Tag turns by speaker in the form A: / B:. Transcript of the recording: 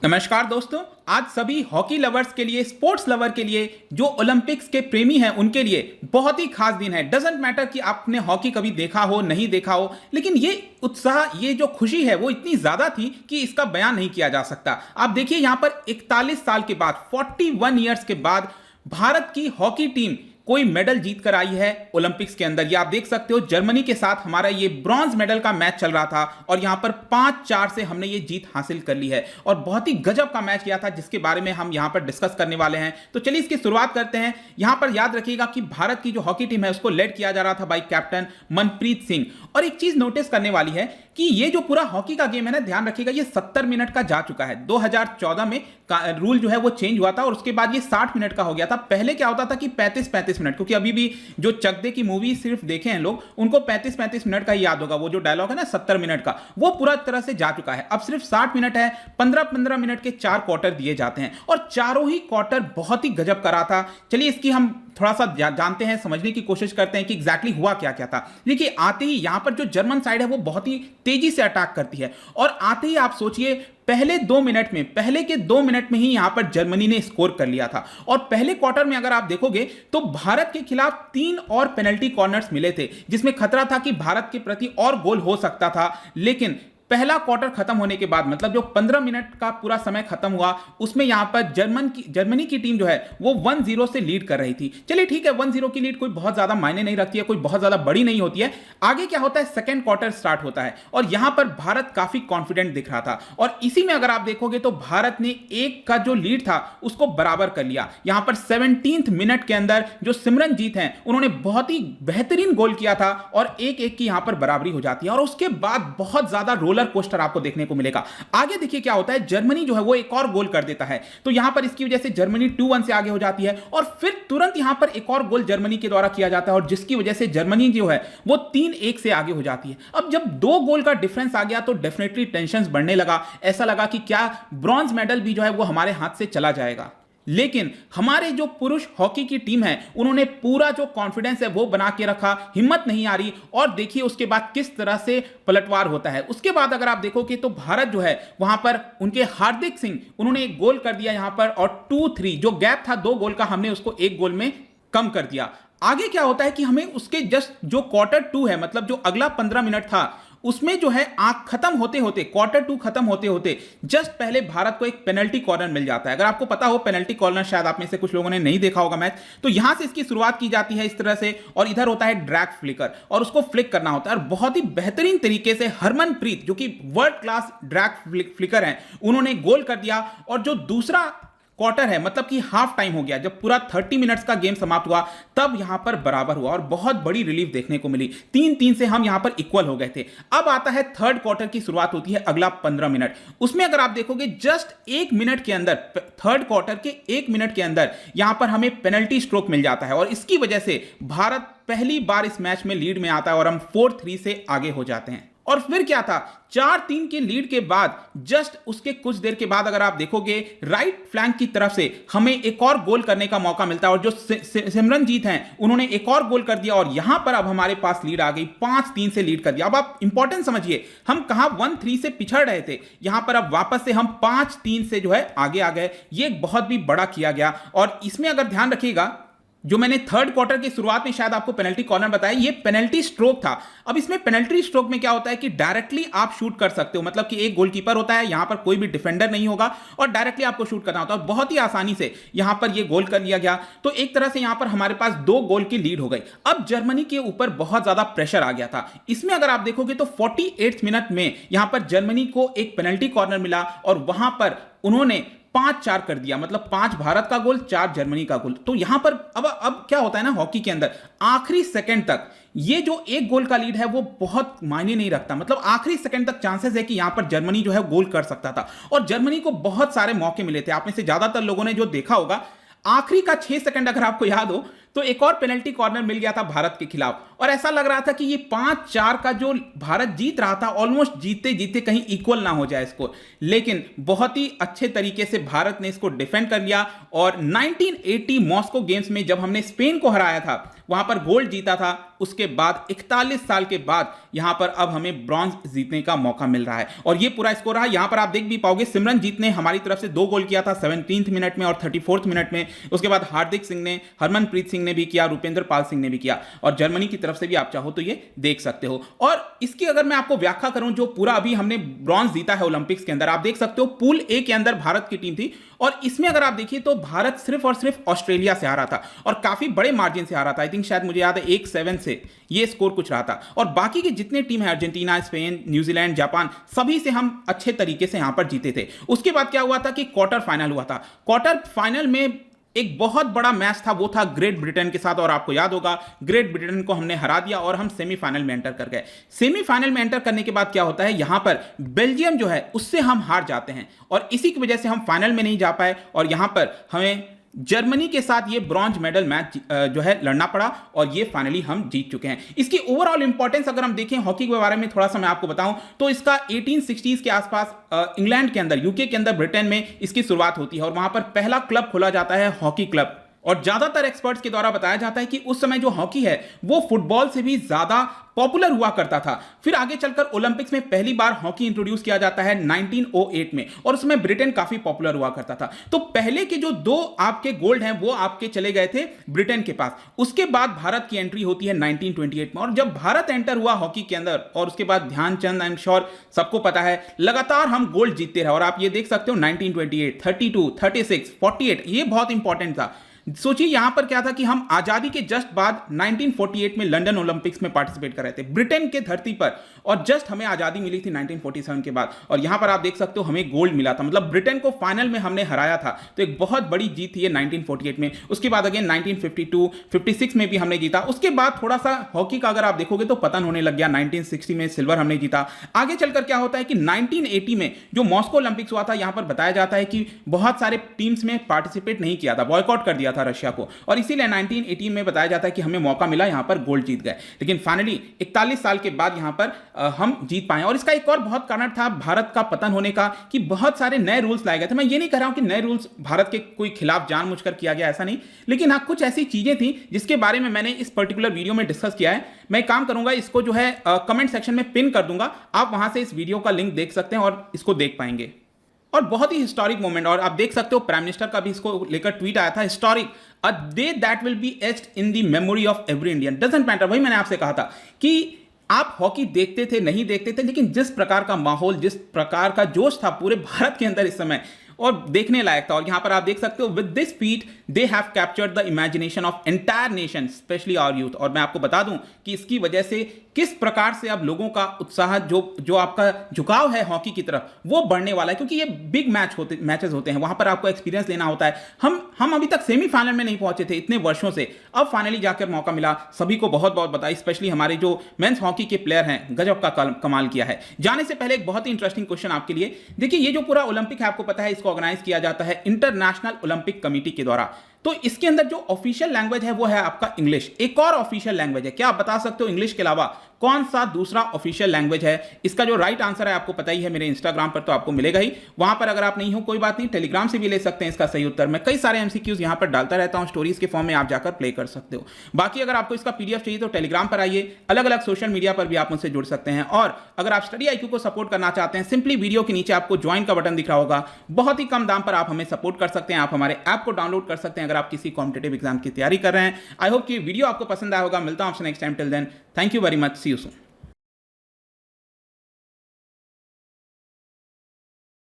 A: नमस्कार दोस्तों, आज सभी हॉकी लवर्स के लिए, स्पोर्ट्स लवर के लिए, जो ओलंपिक्स के प्रेमी हैं उनके लिए बहुत ही खास दिन है। डजंट मैटर कि आपने हॉकी कभी देखा हो नहीं देखा हो, लेकिन ये उत्साह, ये जो खुशी है वो इतनी ज्यादा थी कि इसका बयान नहीं किया जा सकता। आप देखिए यहां पर 41 साल के बाद, 41 ईयर्स के बाद भारत की हॉकी टीम कोई मेडल जीत कर आई है ओलंपिक्स के अंदर। ये आप देख सकते हो, जर्मनी के साथ हमारा ये ब्रॉन्ज मेडल का मैच चल रहा था और यहां पर 5-4 से हमने ये जीत हासिल कर ली है और बहुत ही गजब का मैच किया था, जिसके बारे में हम यहां पर डिस्कस करने वाले हैं। तो चलिए इसकी शुरुआत करते हैं। यहां पर याद रखिएगा कि भारत की जो हॉकी टीम है उसको लेड किया जा रहा था बाई कैप्टन मनप्रीत सिंह। और एक चीज नोटिस करने वाली है कि ये जो पूरा हॉकी का गेम है ना, ध्यान रखिएगा, ये 70 मिनट का जा चुका है। 2014 में रूल जो है वो चेंज हुआ था और उसके बाद ये 60 मिनट का हो गया था। पहले क्या होता था कि 35-35 मिनट, क्योंकि अभी भी जो चक दे की मूवी सिर्फ देखे हैं लोग, उनको 35-35 मिनट का ही याद होगा। वो जो डायलॉग है ना 70 मिनट का, वो पूरा तरह से जा चुका है। अब सिर्फ 60 मिनट है। 15-15 मिनट के 4 क्वार्टर दिए जाते हैं और चारों ही क्वार्टर बहुत ही गजब करा था। चलिए इसकी हम थोड़ा सा जानते हैं, समझने की कोशिश करते हैं कि एग्जैक्टली हुआ क्या क्या था। देखिए, आते ही यहां पर जो जर्मन साइड है वो बहुत ही तेजी से अटैक करती है और आते ही आप सोचिए पहले के 2 मिनट में ही यहां पर जर्मनी ने स्कोर कर लिया था। और पहले क्वार्टर में अगर आप देखोगे तो भारत के खिलाफ 3 और पेनल्टी कॉर्नर्स मिले थे, जिसमें खतरा था कि भारत के प्रति और गोल हो सकता था। लेकिन पहला क्वार्टर खत्म होने के बाद, मतलब जो 15 मिनट का पूरा समय खत्म हुआ, उसमें यहां पर जर्मनी की टीम जो है वो 1-0 से लीड कर रही थी। चलिए ठीक है, 1-0 की लीड कोई बहुत ज्यादा मायने नहीं रखती है, कोई बहुत ज्यादा बड़ी नहीं होती है। आगे क्या होता है, सेकंड क्वार्टर स्टार्ट होता है और यहां पर भारत काफी कॉन्फिडेंट दिख रहा था और इसी में अगर आप देखोगे तो भारत ने 1 का जो लीड था उसको बराबर कर लिया। यहां पर 17th मिनट के अंदर जो सिमरनजीत हैं उन्होंने बहुत ही बेहतरीन गोल किया था और 1-1 की यहां पर बराबरी हो जाती है और उसके बाद बहुत ज्यादा रोलर कोस्टर आपको देखने को मिलेगा। आगे देखिए क्या होता है, जर्मनी जो है वो एक और गोल कर देता है, तो यहां पर इसकी वजह से जर्मनी 2-1 से आगे हो जाती है और फिर तुरंत यहां पर एक और गोल जर्मनी के द्वारा किया जाता है और जिसकी वजह से जर्मनी जो है वो 3-1 से आगे हो जाती है। अब जब 2 गोल का डिफरेंस आ गया तो डेफिनेटली टेंशन बढ़ने लगा। ऐसा लगा कि क्या ब्रॉन्ज मेडल भी जो है वो हमारे हाथ से चला जाएगा। लेकिन हमारे जो पुरुष हॉकी की टीम है उन्होंने पूरा जो कॉन्फिडेंस है वो बना के रखा, हिम्मत नहीं आ रही। और देखिए उसके बाद किस तरह से पलटवार होता है। उसके बाद अगर आप देखोगे तो भारत जो है वहां पर उनके हार्दिक सिंह, उन्होंने एक गोल कर दिया यहां पर और 2-3 जो गैप था 2 गोल का, हमने उसको 1 गोल में कम कर दिया। आगे क्या होता है कि हमें उसके जस्ट जो क्वार्टर 2 है, मतलब जो अगला 15 मिनट था, उसमें जो है खत्म होते होते, क्वार्टर 2 खत्म होते होते जस्ट पहले भारत को एक पेनल्टी कॉर्नर मिल जाता है। अगर आपको पता हो पेनल्टी कॉर्नर, शायद आप में से कुछ लोगों ने नहीं देखा होगा मैच, तो यहां से इसकी शुरुआत की जाती है इस तरह से और इधर होता है ड्रैग फ्लिकर और उसको फ्लिक करना होता है और बहुत ही बेहतरीन तरीके से हरमनप्रीत, जो कि वर्ल्ड क्लास ड्रैग फ्लिकर हैं, उन्होंने गोल कर दिया। और जो दूसरा क्वार्टर है, मतलब कि हाफ टाइम हो गया, जब पूरा 30 मिनट्स का गेम समाप्त हुआ, तब यहां पर बराबर हुआ और बहुत बड़ी रिलीफ देखने को मिली। 3-3 से हम यहां पर इक्वल हो गए थे। अब आता है थर्ड क्वार्टर की शुरुआत होती है, अगला 15 मिनट। उसमें अगर आप देखोगे जस्ट 1 मिनट के अंदर, थर्ड क्वार्टर के 1 मिनट के अंदर यहां पर हमें पेनल्टी स्ट्रोक मिल जाता है और इसकी वजह से भारत पहली बार इस मैच में लीड में आता है और हम 4-3 से आगे हो जाते हैं। और फिर क्या था, 4-3 के लीड के बाद जस्ट उसके कुछ देर के बाद अगर आप देखोगे राइट फ्लैंक की तरफ से हमें एक और गोल करने का मौका मिलता है और जो सिमरनजीत हैं उन्होंने एक और गोल कर दिया और यहां पर अब हमारे पास लीड आ गई, 5-3 से लीड कर दिया। अब आप इंपॉर्टेंट समझिए, हम कहां 1-3 से पिछड़ रहे थे, यहां पर अब वापस से हम 5-3 से जो है आगे आ गए। ये बहुत भी बड़ा किया गया। और इसमें अगर ध्यान रखिएगा, जो मैंने थर्ड क्वार्टर की शुरुआत में शायद आपको पेनल्टी कॉर्नर बताया, ये पेनल्टी स्ट्रोक था। अब इसमें पेनल्टी स्ट्रोक में क्या होता है कि डायरेक्टली आप शूट कर सकते हो, मतलब कि एक गोलकीपर होता है, यहां पर कोई भी डिफेंडर नहीं होगा और डायरेक्टली आपको शूट करना होता है और बहुत ही आसानी से यहां पर ये गोल कर लिया गया। तो एक तरह से यहां पर हमारे पास 2 गोल की लीड हो गई। अब जर्मनी के ऊपर बहुत ज्यादा प्रेशर आ गया था। इसमें अगर आप देखोगे तो 48 मिनट में यहां पर जर्मनी को एक पेनल्टी कॉर्नर मिला और वहां पर उन्होंने 5-4 कर दिया, मतलब 5 भारत का गोल, 4 जर्मनी का गोल। तो यहां पर अब क्या होता है ना, हॉकी के अंदर आखिरी सेकंड तक ये जो 1 गोल का लीड है वो बहुत मायने नहीं रखता, मतलब आखिरी सेकंड तक चांसेस है कि यहां पर जर्मनी जो है गोल कर सकता था और जर्मनी को बहुत सारे मौके मिले थे। आप में से ज्यादातर लोगों ने जो देखा होगा, आखिरी का 6 सेकंड अगर आपको याद हो तो एक और पेनल्टी कॉर्नर मिल गया था भारत के खिलाफ और ऐसा लग रहा था कि ये 5-4 का जो भारत जीत रहा था ऑलमोस्ट जीतते जीतते कहीं इक्वल ना हो जाए स्कोर, लेकिन बहुत ही अच्छे तरीके से भारत ने इसको डिफेंड कर लिया और 1980 मॉस्को गेम्स में जब हमने स्पेन को हराया था वहां पर गोल्ड जीता था, उसके बाद 41 साल के बाद यहां पर अब हमें ब्रॉन्ज जीतने का मौका मिल रहा है और ये पूरा स्कोर रहा। यहां पर आप देख भी पाओगे सिमरनजीत ने हमारी तरफ से 2 गोल किया था 17th मिनट में और 34th मिनट में, उसके बाद हार्दिक सिंह ने, हरमनप्रीत सिंह ने भी किया, रुपेंद्र पाल सिंह ने भी किया और जर्मनी की तरफ से भी आप चाहो तो ये देख सकते हो। और इसकी अगर मैं आपको व्याख्या करूं, जो पूरा अभी हमने ब्रॉन्ज जीता है ओलंपिक्स के अंदर, आप देख सकते हो पूल ए के अंदर भारत की टीम थी और इसमें अगर आप देखिए तो भारत सिर्फ और सिर्फ ऑस्ट्रेलिया से हारा था और काफी बड़े मार्जिन से हारा था। आई थिंक शायद मुझे याद है 1-7 से ये स्कोर कुछ रहा था और बाकी के जितने टीम है अर्जेंटीना, स्पेन, न्यूजीलैंड, जापान, सभी से हम अच्छे तरीके से यहां पर जीते थे। उसके बाद क्या हुआ था कि क्वार्टर फाइनल हुआ था। क्वार्टर फाइनल में एक बहुत बड़ा मैच था, वो था ग्रेट ब्रिटेन के साथ और आपको याद होगा ग्रेट ब्रिटेन को हमने हरा दिया और हम सेमीफाइनल में एंटर कर गए। सेमीफाइनल में एंटर करने के बाद क्या होता है, यहां पर बेल्जियम जो है उससे हम हार जाते हैं और इसी की वजह से हम फाइनल में नहीं जा पाए और यहां पर हमें जर्मनी के साथ ये ब्रॉन्ज मेडल मैच जो है लड़ना पड़ा और ये फाइनली हम जीत चुके हैं। इसकी ओवरऑल इंपॉर्टेंस अगर हम देखें हॉकी के बारे में थोड़ा सा मैं आपको बताऊं तो इसका 1860s के आसपास इंग्लैंड के अंदर, यूके के अंदर, ब्रिटेन में इसकी शुरुआत होती है और वहां पर पहला क्लब खोला जाता है हॉकी क्लब और ज्यादातर एक्सपर्ट्स के द्वारा बताया जाता है कि उस समय जो हॉकी है वो फुटबॉल से भी ज्यादा पॉपुलर हुआ करता था। फिर आगे चलकर ओलंपिक्स में पहली बार हॉकी इंट्रोड्यूस किया जाता है 1908 में और उसमें ब्रिटेन काफी पॉपुलर हुआ करता था। तो पहले के जो 2 आपके गोल्ड हैं वो आपके चले गए थे ब्रिटेन के पास। उसके बाद भारत की एंट्री होती है 1928 में और जब भारत एंटर हुआ हॉकी के अंदर और उसके बाद ध्यानचंद, आई एम श्योर सबको पता है, लगातार हम गोल्ड जीतते रहे और आप ये देख सकते हो 1928, 32, 36, 48, ये बहुत इंपॉर्टेंट था। सोचिए यहां पर क्या था कि हम आजादी के जस्ट बाद 1948 में लंदन ओलंपिक्स में पार्टिसिपेट कर रहे थे ब्रिटेन के धरती पर और जस्ट हमें आजादी मिली थी 1947 के बाद और यहां पर आप देख सकते हो हमें गोल्ड मिला था, मतलब ब्रिटेन को फाइनल में हमने हराया था। तो एक बहुत बड़ी जीत थी ये 1948 में। उसके बाद अगेन 1952, 56 में भी हमने जीता। उसके बाद थोड़ा सा हॉकी का अगर आप देखोगे तो पतन होने लग गया। 1960 में सिल्वर हमने जीता। आगे चलकर क्या होता है कि 1980 में जो मॉस्को ओलंपिक्स हुआ था, यहां पर बताया जाता है कि बहुत सारे टीम्स में पार्टिसिपेट नहीं किया था, बॉयकॉट कर दिया था रशिया को और इसीलिए 1918 में बताया जाता है कि हमें मौका मिला, यहां पर गोल्ड जीत गए। लेकिन फाइनली 41 साल के बाद यहां पर हम जीत पाए और इसका एक और बहुत कारण था भारत का पतन होने का कि बहुत सारे नए रूल्स लाए गए थे। मैं ये नहीं कह रहा हूं कि नए रूल्स भारत के कोई खिलाफ जानबूझकर किया गया, ऐसा नहीं, लेकिन हाँ कुछ ऐसी चीजें थी जिसके बारे में मैंने इस पर्टिकुलर वीडियो में डिस्कस किया है। मैं काम करूंगा, इसको जो है कमेंट सेक्शन में पिन कर दूंगा, आप वहां से इस वीडियो का लिंक देख सकते हैं और इसको देख पाएंगे। और बहुत ही हिस्टोरिक मोमेंट और आप देख सकते हो प्राइम मिनिस्टर का भी इसको लेकर ट्वीट आया था, historic, a day that will be etched in the memory of every Indian, doesn't matter. वही मैंने आपसे कहा था कि आप हॉकी देखते थे नहीं देखते थे, लेकिन जिस प्रकार का माहौल, जिस प्रकार का जोश था पूरे भारत के अंदर इस समय और देखने लायक था। और यहां पर आप देख सकते हो with this feat they have captured the imagination of entire nation, specially our youth. और मैं आपको बता दूं कि इसकी वजह से किस प्रकार से अब लोगों का उत्साह, जो आपका झुकाव है हॉकी की तरफ, वो बढ़ने वाला है, क्योंकि ये बिग मैचेस होते हैं, वहां पर आपको एक्सपीरियंस लेना होता है। हम अभी तक सेमीफाइनल में नहीं पहुंचे थे इतने वर्षों से, अब फाइनली जाकर मौका मिला। सभी को बहुत बहुत बधाई, स्पेशली हमारे जो मेंस हॉकी के प्लेयर हैं, गजब का कमाल किया है। जाने से पहले एक बहुत ही इंटरेस्टिंग क्वेश्चन आपके लिए। देखिए ये जो पूरा ओलंपिक है, आपको पता है इसको ऑर्गेनाइज किया जाता है इंटरनेशनल ओलंपिक कमेटी के द्वारा। तो इसके अंदर जो ऑफिशियल लैंग्वेज है वो है आपका इंग्लिश। एक और ऑफिशियल लैंग्वेज है, क्या आप बता सकते हो इंग्लिश के अलावा कौन सा दूसरा ऑफिशियल लैंग्वेज है? इसका जो राइट आंसर है आपको पता ही है, मेरे इंस्टाग्राम पर तो आपको मिलेगा ही। वहां पर अगर आप नहीं हो कोई बात नहीं, टेलीग्राम से भी ले सकते हैं इसका सही उत्तर। मैं कई सारे एमसीक्यूज यहां पर डालता रहता हूं स्टोरीज के फॉर्म में, आप जाकर प्ले कर सकते हो। बाकी अगर आपको इसका पीडीएफ चाहिए तो टेलीग्राम पर आइए, अलग अलग सोशल मीडिया पर भी आप मुझसे जुड़ सकते हैं। और अगर आप स्टडी आईक्यू को सपोर्ट करना चाहते हैं, सिंपली वीडियो के नीचे आपको ज्वाइन का बटन दिख रहा होगा, बहुत ही कम दाम पर आप हमें सपोर्ट कर सकते हैं। आप हमारे ऐप को डाउनलोड कर सकते हैं अगर आप किसी कॉम्पिटेटिव एग्जाम की तैयारी कर रहे हैं। आई होप कि वीडियो आपको पसंद आया होगा। मिलता हूं आपसे next time, till then thank you very much, see you soon.